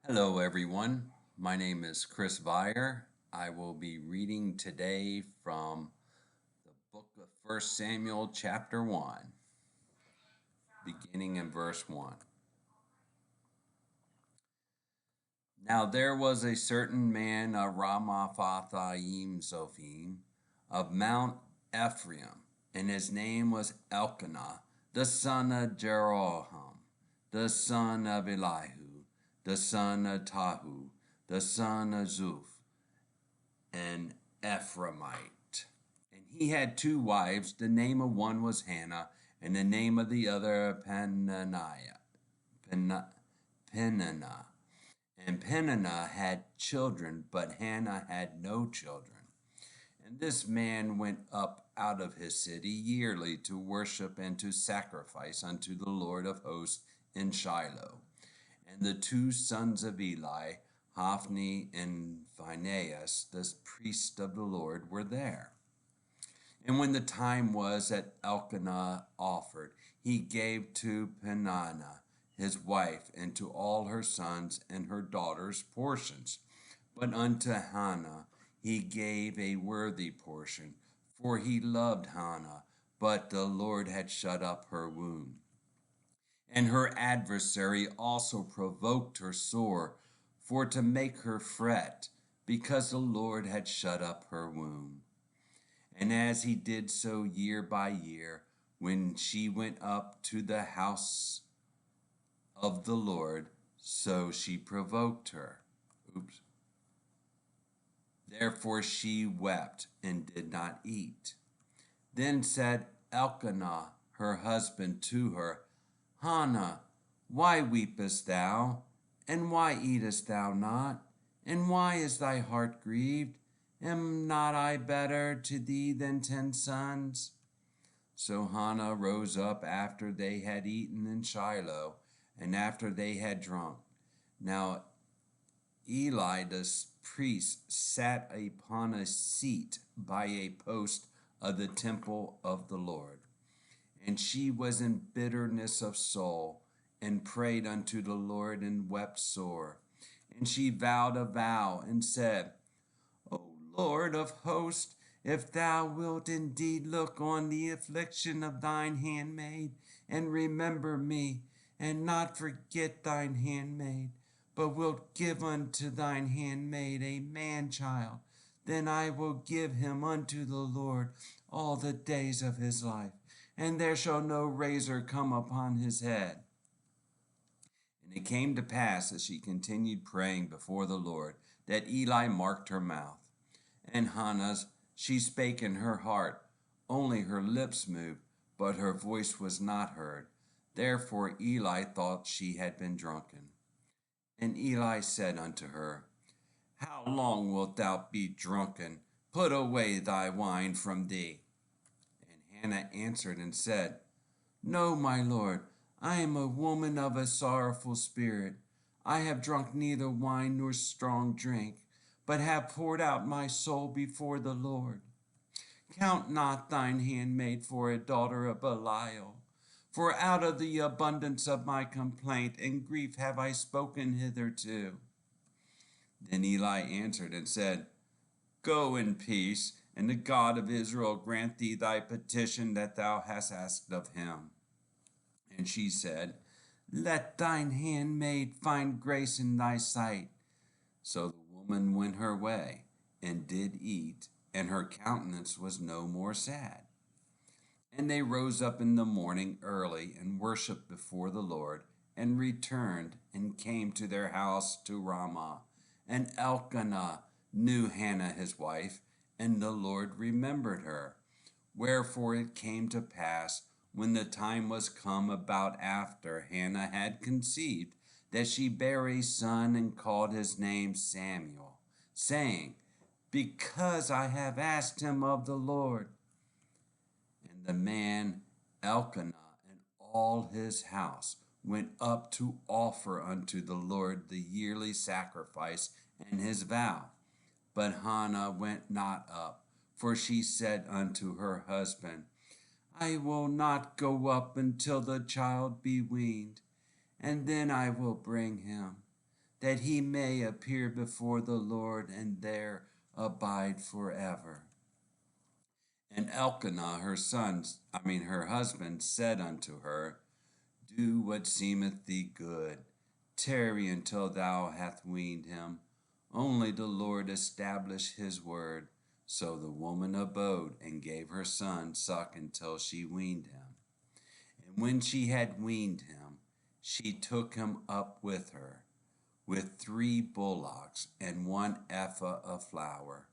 Hello, everyone. My name is Chris Vire. I will be reading today from the book of 1 Samuel, chapter 1, beginning in verse 1. Now there was a certain man of Ramathaim Zophim of Mount Ephraim, and his name was Elkanah, the son of Jeroham, the son of Elihu, the son of Tahu, the son of Zuph, an Ephraimite. And he had two wives. The name of one was Hannah, and the name of the other Peninnah. And Peninnah had children, but Hannah had no children. And this man went up out of his city yearly to worship and to sacrifice unto the Lord of hosts in Shiloh. And the two sons of Eli, Hophni and Phinehas, the priests of the Lord, were there. And when the time was that Elkanah offered, he gave to Peninnah his wife and to all her sons and her daughters portions. But unto Hannah he gave a worthy portion, for he loved Hannah, but the Lord had shut up her womb. And her adversary also provoked her sore, for to make her fret, because the Lord had shut up her womb. And as he did so year by year, when she went up to the house of the Lord, so she provoked her. Therefore she wept and did not eat. Then said Elkanah, her husband, to her, Hannah, why weepest thou? And why eatest thou not? And why is thy heart grieved? Am not I better to thee than 10 sons? So Hannah rose up after they had eaten in Shiloh, and after they had drunk. Now Eli the priest sat upon a seat by a post of the temple of the Lord. And she was in bitterness of soul, and prayed unto the Lord, and wept sore. And she vowed a vow, and said, O Lord of hosts, if thou wilt indeed look on the affliction of thine handmaid, and remember me, and not forget thine handmaid, but wilt give unto thine handmaid a man child, then I will give him unto the Lord all the days of his life, and there shall no razor come upon his head. And it came to pass, as she continued praying before the Lord, that Eli marked her mouth. And Hannah's, she spake in her heart, only her lips moved, but her voice was not heard. Therefore Eli thought she had been drunken. And Eli said unto her, How long wilt thou be drunken? Put away thy wine from thee. And Hannah answered and said, No, my Lord, I am a woman of a sorrowful spirit. I have drunk neither wine nor strong drink, but have poured out my soul before the Lord. Count not thine handmaid for a daughter of Belial, for out of the abundance of my complaint and grief have I spoken hitherto. Then Eli answered and said, Go in peace, and the God of Israel grant thee thy petition that thou hast asked of him. And she said, Let thine handmaid find grace in thy sight. So the woman went her way, and did eat, and her countenance was no more sad. And they rose up in the morning early, and worshipped before the Lord, and returned, and came to their house to Ramah. And Elkanah knew Hannah his wife, and the Lord remembered her. Wherefore it came to pass, when the time was come about after Hannah had conceived, that she bare a son, and called his name Samuel, saying, Because I have asked him of the Lord. And the man Elkanah and all his house went up to offer unto the Lord the yearly sacrifice and his vow. But Hannah went not up, for she said unto her husband, I will not go up until the child be weaned, and then I will bring him. that he may appear before the Lord and there abide forever. And Elkanah, her husband, said unto her, Do what seemeth thee good. Tarry until thou hast weaned him. Only the Lord establish his word. So the woman abode and gave her son suck until she weaned him. And when she had weaned him, she took him up with her, with 3 bullocks and 1 ephah of flour,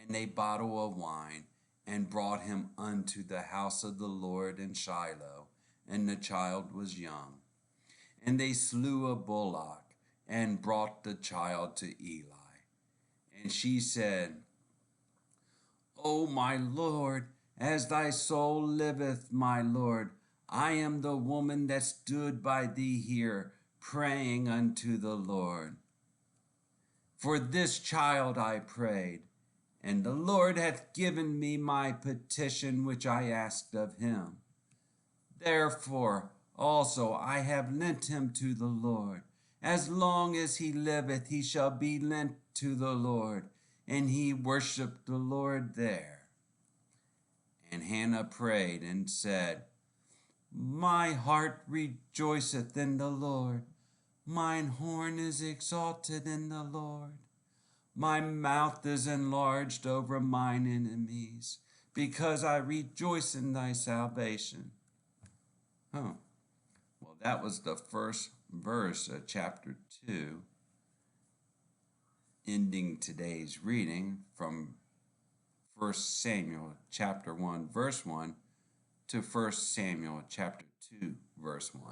and a bottle of wine, and brought him unto the house of the Lord in Shiloh, and the child was young. And they slew a bullock, and brought the child to Eli. And she said, O my Lord, as thy soul liveth, my Lord, I am the woman that stood by thee here, praying unto the Lord. For this child I prayed, and the Lord hath given me my petition which I asked of him. Therefore also I have lent him to the Lord. As long as he liveth, he shall be lent to the Lord. And he worshipped the Lord there. And Hannah prayed and said, My heart rejoiceth in the Lord. Mine horn is exalted in the Lord. My mouth is enlarged over mine enemies, because I rejoice in thy salvation. Oh, well, that was the first verse of chapter 2, ending today's reading from 1 Samuel chapter 1, verse 1 to 1 Samuel chapter 2, verse 1.